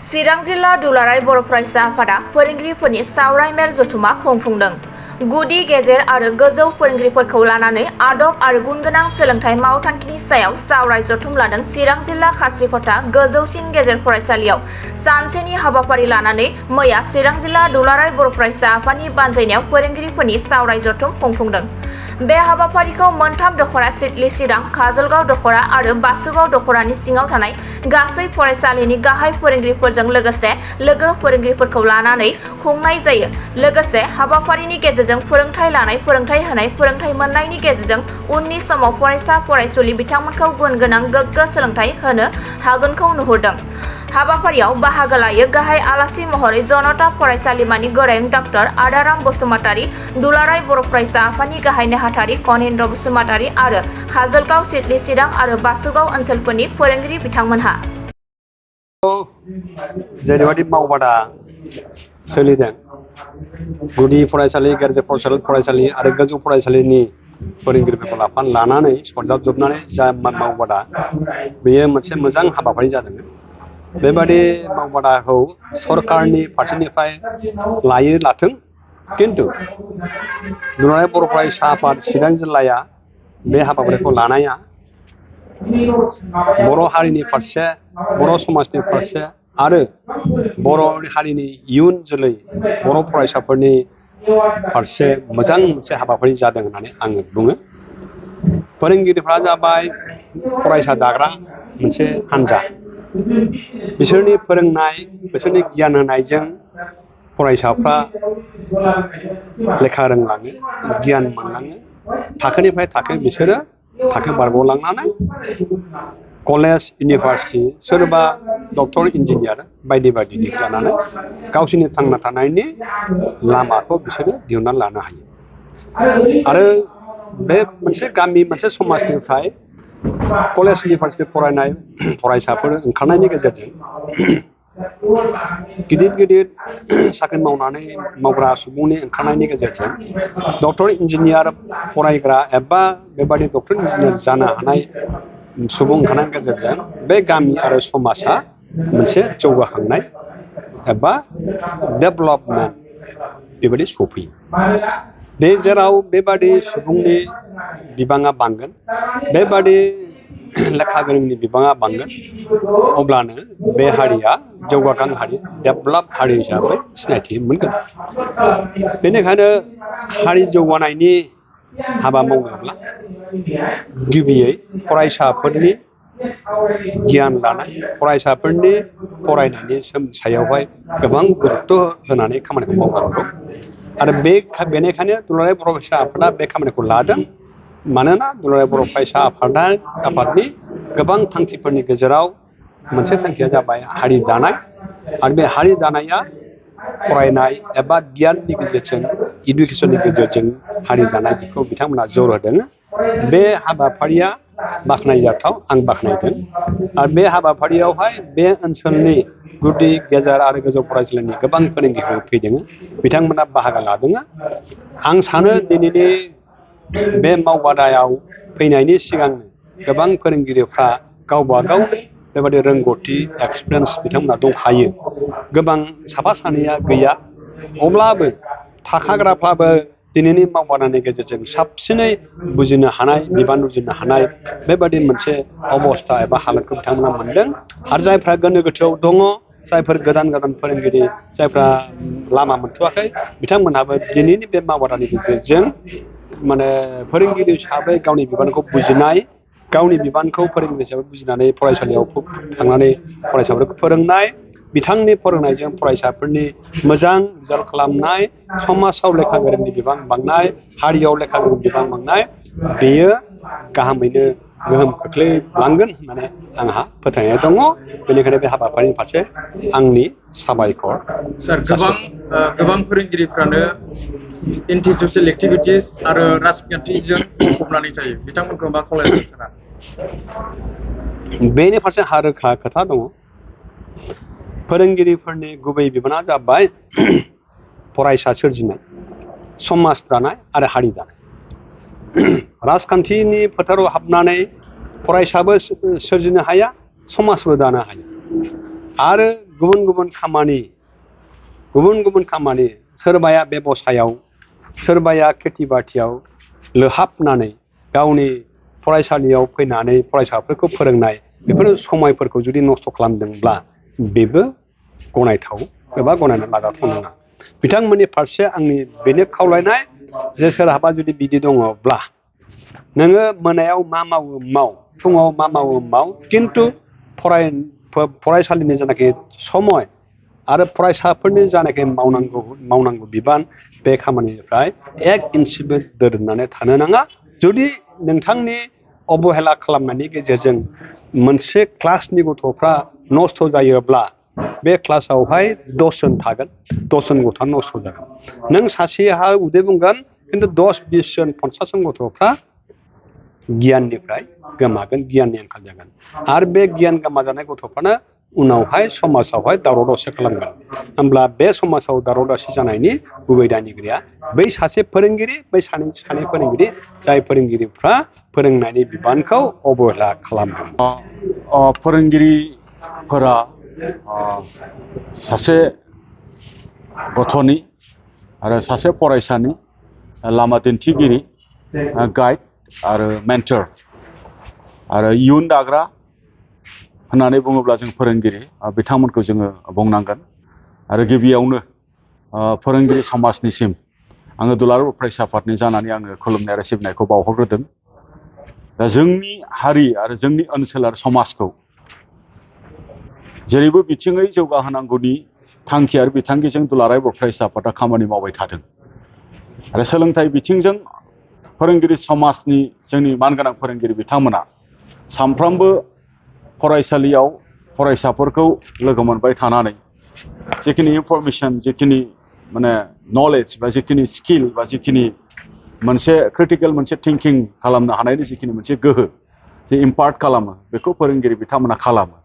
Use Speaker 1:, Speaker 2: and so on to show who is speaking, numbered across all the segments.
Speaker 1: चिरां जिल्ला दुलाराय बर' फरायसा आफादा फोरोंगिरिफोरनि सावराय मेल जथुमा खुंफुंदों। गुदि गेजेर आरो गोजौ फोरोंगिरिफोरखौ लानानै आदब आरो गुनगोनां सोलोंथाइ मावथांखिनि सायाव सावराय जथुम लादों चिरां जिल्ला खासिकथा गोजौसिन गेजेर फरायसालियाव सानसेनि हाबाफारि लानानै मैया चिरां जिल्ला दुलाराय बर' फरायसा आफादनि बानजायनायाव फोरोंगिरिफोरनि सावराय जथुम खुंफुंदों। बे हाबाफारिखौ मोनथाम दखरा सिडली चिरां, काजलगाव दखरा आरो बासुगाव दखरानि सिङाव थानाय गासै फरायसालिनि गाहाय फोरोंगिरिफोरजों लोगोसे लोगो फोरोंगिरिफोरखौ लानानै खुंनाय जायो। लोगोसे हाबाफारिनि गेजेरजों फोरोंथाय लानाय, फोरोंथाय होनाय, फोरोंथाय मोननायनि गेजेरजों उननि समाव फरायसा फरायसुलि बिथांमोनखौ गुन गोनां गोग्गो सोलोंथाइ होनो हागोनखौ नुहुरदों। हाबाफारियाव बाहागो लायो गाहाय आलासि महरै जनता फरायसालिमानि गोरों डॉक्टर आदाराम बसुमतारी, दुलाराय बर' फरायसा आफादनि गाहाय नेहाथारि कनेन्द्र बसुमतारी आरो काजलगाव, सिडली चिरां आरो बासुगाव ओनसोलफोरनि फोरोंगिरि बिथांमोनहा।
Speaker 2: जेरैबायदि मावबादा सोलिदों, गुदि फरायसालि, गेजेर फरायसालि आरो गोजौ फरायसालिनि फोरोंगिरिफोरखौ लानानै सरजाबजोबनानै जा मावबादा, बेयो मोनसे मोजां हाबाफारि जादों। बेबादि मावबादाखौ सरकारनि फारसेनिफ्राय लाथों, किन्तु दुलाराय बर' फरायसा आफाद चिरां जिल्लाया बे हाबाफारिखौ लानाया बर' हारिनि फारसे, बर' समाजनि फारसे आरो बर' हारिनि इयुन जोलै बर' फरायसाफोरनि फारसे मोजां मोनसे हाबाफारि जादों होननानै आङो बुङो। फोरोंगिरिफ्रा जाबाय फरायसा दाग्रा मोनसे हान्जा। बिसोरनि फोरोंनाय, बिसोरनि गियान होनायजों फरायसाफ्रा लेखा रोंलाङो, गियान मोनलाङो। थाखोनिफ्राय थाखो बिसोरो थाखो बारग'लांनानै कलेज, इउनिभारसिटि, सोरबा डक्टर, इन्जिनियार बायदि बायदि डिग्री लानानै गावसोरनि थांना थानायनि लामाखौ बिसोरो दिहुननानै लानो हायो। आरो बे मोनसे गामि, मोनसे समाजनिफ्राय कलेज, इउनिभारसिटि फरायनाय फरायसाफोर ओंखारनायनि गेजेरजों गिदिर गिदिर साख्रि मावग्रा सुबुंनि ओंखारनायनि गेजेरजों डक्टर, इन्जिनियार फरायग्रा एबा बेबादि डक्टर, इन्जिनियार जानो हानाय सुबुं ओंखारनायनि गेजेरजों बे गामि आरो समाजा मोनसे जौगाखांनाय एबा डेभेलपमेन्ट बेबायदि सफैयो। बे जेराव बेबादि सुबुंनि बिबाङा बांगोन, बेबादि लेखा गोरोंनि बिबाङा बांगोन, अब्लानो बे हारिया जौगाखां हारि, डेभेलप हारि हिसाबै सिनायथि मोनगोन। बेनिखायनो हारि जौगानायनि हाबा मावनोब्ला गिबियै फरायसाफोरनि गियान लानाय, फरायसाफोरनि फरायनायनि सायावहाय गोबां गुरुत्त' होनानै खामानिखौ मावनांगौ। आरो बेनिखायनो दुलाराय बर' फरायसा आफादा बे खामानिखौ लादों। मानोना दुलाराय बर' फरायसा आफादनि गोबां थांखिफोरनि गेजेराव मोनसे थांखिया जाबाय हारि दानाय। आरो बे हारि दानाया फरायनाय एबा गियाननि गेजेरजों, इडुकेसननि गेजेरजों हारि दानाय, बेखौ बिथांमोना जोर होदों। बे हाबाफारिया बाख्नायजाथाव, आं बाख्नायदों। आरो बे हाबाफारियावहाय बे ओनसोलनि गुदि, गेजेर आरो गोजौ फरायसालिनि गोबां फोरोंगिरिफोर फैदों, बिथांमोना बाहागो लादों। आं सानो दिनैनि बे मावबादायाव फैनायनि सिगांनो गोबां फोरोंगिरिफ्रा गावबा गावनि बेबादि रोंगौथि, एक्सपिरियेन्स बिथांमोना दंखायो। गोबां साफा सानैया गैया, अब्लाबो थाखाग्राफ्राबो दिनैनि मावबादानि गेजेरजों साबसिनै बुजिनो हानाय, बिबान रुजुनो हानाय बेबादि मोनसे अबस्था एबा हालोदखौ बिथांमोना मोनदों। आरो जायफ्रा गोनो गोथोआव दङ, जायफोर गोदान फोरोंगिरि, जायफ्रा लामा मोनथ'वाखै, बिथांमोनहाबो दिनैनि बे मावबादानि गेजेरजों फोरोंगिरि हिसाबै गावनि बिबानखौ बुजिनाय, गावनि बिबानखौ फोरोंगिरि हिसाबै बुजिनानै फरायसालियाव थांनानै फरायसाफोरखौ फोरोंनाय, बिथांनि फोरोंनायजों फरायसाफोरनि मोजां रिजाल्ट खालामनाय, समाजाव लेखा गोरोंनि बिबां बांनाय, हारियाव लेखा गोरोंनि बिबां बांनाय, बेयो गाहामैनो गोहोम खोख्लैलांगोन होननानै आंहा फोथायनाय दङ। बेनिखायनो बे हाबाफारिनि फारसे आंनि साबायखर।
Speaker 3: सार, गोबां फोरोंगिरिफ्रानो एन्टि ससियेल एक्टिभिटिस आरो राजखान्थिजों बुंफबनानै थायो, बिथांमोनखौ मा खावलायदों सारा?
Speaker 2: बेनि फारसे रोखा खोथा दङ। फोरोंगिरिफोरनि गुबै बिबाना जाबाय फरायसा सोरजिनाय, समाज दानाय आरो हारि दानाय। राजखान्थिनि फोथाराव हाबनानै फरायसाबो सोरजिनो हाया, समाजबो दानो हाया। आरो गुबुन गुबुन खामानि सोरबाया बेबसायाव सोरबाया खेथि बाथियाव लोहाबनानै गावनि फरायसालियाव फैनानै फरायसाफोरखौ फोरोंनाय बेफोर समायफोरखौ जुदि नस्थ' खालामदोंब्ला बेबो गनायथाव एबा गनायना लाजाथाव नङा। बिथांमोननि फारसे आंनि बेनो खावलायनाय जे सोरहाबा जुदि बिदि दङब्ला नोङो मोनायाव मा मावो माव, फुङाव मा मावो माव, खिन्थु फरायसालिनि जेनाखि समय आरो फरायसाफोरनि जानाखि मावनांगौ बिबान बे खामानिनिफ्राय एक इन्सिबो दोरोदनानै थानो नाङा। जुदि नोंथांनि अबहेला खालामनायनि गेजेरजों मोनसे क्लासनि गथ'फ्रा नस्थ' जायोब्ला बे क्लासावहाय 10 जन थागोन, 10 जन गथ'आ नस्थ' जागोन। नों सासेहा उदै बुंगोन खिन्थु 10, 20 जन, 50 जन गथ'फ्रा गियाननिफ्राय गोमागोन, गियाननि आंखाल जागोन। आरो बे गियान गोमाजानाय गथ'फ्रानो उनावहाय समाजावहाय दावराव दावसि खालामगोन। होमब्ला बे समाजाव दावराव दावसि जानायनि गुबै दायनिगिरिया बै सासे फोरोंगिरि, बै सानै फोरोंगिरि जाय फोरोंगिरिफ्रा फोरोंनायनि बिबानखौ अबहेला खालामदों।
Speaker 4: फोरोंगिरिफोरा सासे गथ'नि आरो सासे फरायसानि लामा दिन्थिगिरि, गाइड आरो मेन्टर आरो इयुन दाग्रा होननानै बुङोब्ला जों फोरोंगिरि बिथांमोनखौ जोङो बुंनांगोन। आरो गिबियावनो फोरोंगिरि समाजनिसिम आङो दुलाराय बर' फरायसा आफादनि जानानै आङो खुलुमनाय आरो सिबिनायखौ बावहरग्रोदों। दा जोंनि हारि आरो जोंनि ओनसोल आरो समाजखौ जेरैबो बिथिङै जौगाहोनांगौनि थांखि आरो बिथांखिजों दुलाराय बर' फरायसा आफादा खामानि मावबाय थादों। आरो सोलोंथाइ बिथिंजों फोरोंगिरि समाजनि जोंनि मानगोनां फोरोंगिरि बिथांमोना सानफ्रोमबो फरायसालियाव फरायसाफोरखौ लोगो मोनबाय थानानै जिखिनि इनफरमेसन, जिखिनि माने नलेज बा जिखिनि स्किल बा जिखिनि मोनसे क्रिटिकेल मोनसे थिंकिं खालामनो हानायनि जिखिनि मोनसे गोहो जे इम्पार्ट खालामो बेखौ फोरोंगिरि बिथांमोना खालामो।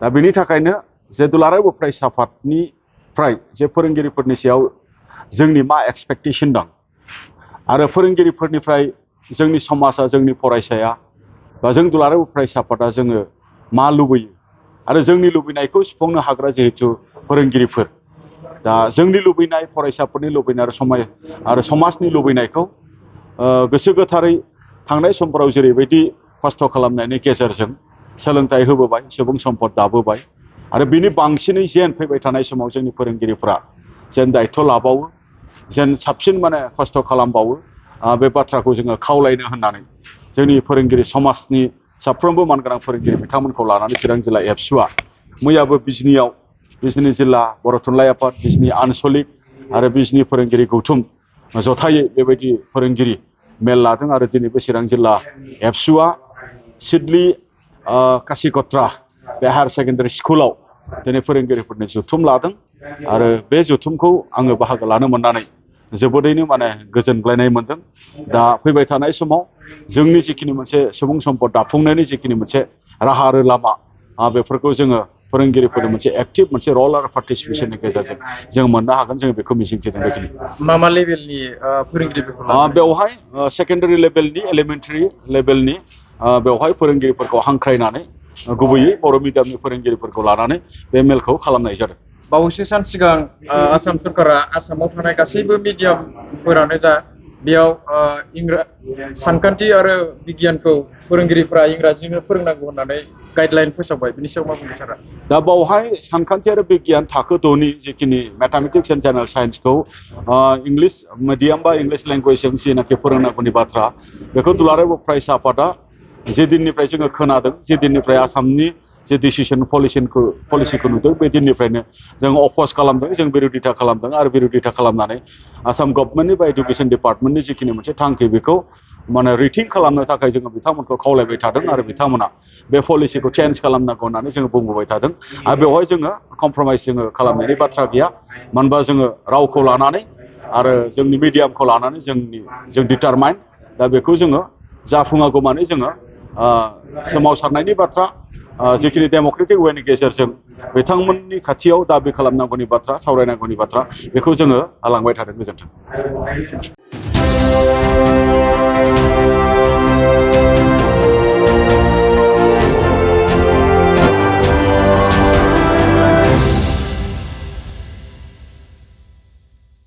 Speaker 4: दा बेनि थाखायनो जे दुलाराय बर' फरायसा आफादनिफ्राय जे फोरोंगिरिफोरनि सायाव जोंनि मा एक्सपेक्टेसन दं आरो फोरोंगिरिफोरनिफ्राय जोंनि समाजा, जोंनि फरायसाया बा जों दुलाराय बर' फरायसा आफादा जोङो मा लुबैयो आरो जोंनि लुबैनायखौ सुफुंनो हाग्रा जिहेथु फोरोंगिरिफोर, दा जोंनि लुबैनाय, फरायसाफोरनि लुबैनाय आरो समाजनि लुबैनायखौ गोसो गोथारै थांनाय समफोराव जेरैबायदि खस्थ' खालामनायनि गेजेरजों सोलोंथाइ होबोबाय, सुबुं सम्पद दाबोबाय आरो बिनि बांसिनै जेन फैबाय थानाय समाव जोंनि फोरोंगिरिफ्रा जेन दायथ' लाबावो, जेन साबसिन माने खस्थ' खालामबावो, बे बाथ्राखौ जोङो खावलायनो होननानै जोंनि फोरोंगिरि समाजनि साफ्रोमबो मानगोनां फोरोंगिरि बिथांमोनखौ लानानै चिरां जिल्ला एबसुआ मैयाबो बिजनि जिल्ला बर' थुनलाइ आफाद, बिजनि आनसलिक आरो बिजनि फोरोंगिरि गौथुम जथायै बेबायदि फोरोंगिरि मेल लादों। आरो दिनैबो चिरां जिल्ला एबसुआ सिडली कासिकत्रा बे हायार सेकेन्डारि स्कुलाव दिनै फोरोंगिरिफोरनि जथुम लादों। आरो बे जथुमखौ आङो बाहागो लानो मोननानै जोबोदैनो माने गोजोनग्लायनाय मोनदों। दा फैबाय थानाय समाव जोंनि जिखिनि मोनसे सुबुं सम्पद दाफुंनायनि जिखिनि मोनसे राहा आरो लामा बेफोरखौ जोङो फोरोंगिरिफोरनि मोनसे एक्टिभ मोनसे रल आरो पार्टिसिपेसननि गेजेरजों जों मोननो हागोन, जोङो बेखौ मिजिंथिदों। बेखिनि
Speaker 3: मा लेभेलनि फोरोंगिरिफोरखौ
Speaker 4: बेवहाय सेकेन्डारि लेभेलनि, एलिमेन्टारि लेभेलनि बेवहाय फोरोंगिरिफोरखौ हांख्रायनानै गुबैयै बर' मिडियामनि फोरोंगिरिफोरखौ लानानै बे मेलखौ खालामनाय जादों।
Speaker 3: बावैसो सान सिगां आसाम सरकारा आसामाव थानाय गासैबो मिडियामफोरानो जा बेयाव सानखान्थि आरो बिगियानखौ फोरोंगिरिफ्रा इंराजिजोंनो फोरोंनांगौ होननानै गाइडलाइन फोसावबाय। बिनि सायाव मा बुंनो सारा?
Speaker 4: दा बावहाय सानखान्थि आरो बिगियान थाखो 2नि जिखिनि मेथामेटिक्स एन्ड जेनेरेल साइन्सखौ इंलिस मिडियाम बा इंलिस लेंगुवेजजों जेनाखि फोरोंनांगौनि बाथ्रा बेखौ दुलाराय बर' फरायसा आफादा जे दिननिफ्राय जोङो खोनादों, जे दिननिफ्राय आसामनि जे डिसिसन पलिसिखौ नुदों, बे दिननिफ्रायनो जों अफस खालामदों, जों बिर'धिता खालामदों। आरो बिर'धिता खालामनानै आसाम गभर्नमेन्टनि बा इडुकेसन डिपार्टमेन्टनि जिखिनि मोनसे थांखि बेखौ माने रिथिं खालामनो थाखाय जोङो बिथांमोनखौ खावलायबाय थादों। आरो बिथांमोना बे पलिसिखौ चेन्ज खालामनांगौ होननानै जोङो बुंबोबाय थादों। आरो बेवहाय जोङो कमप्रमाइस जोङो खालामनायनि बाथ्रा गैया। मानोबा जोङो रावखौ लानानै आरो जोंनि मिडियामखौ लानानै जों डिटारमाइन। दा बेखौ जोङो जाफुङागौ माने जोङो सोमावसारनायनि बाथ्रा, जिखिनि डेम'क्रेटिक वेनि गेजेरजों बिथांमोननि खाथियाव दाबि खालामनांगौनि बाथ्रा, सावरायनांगौनि बाथ्रा, बेखौ जोङो लांबाय थादों। गोजोन्थों।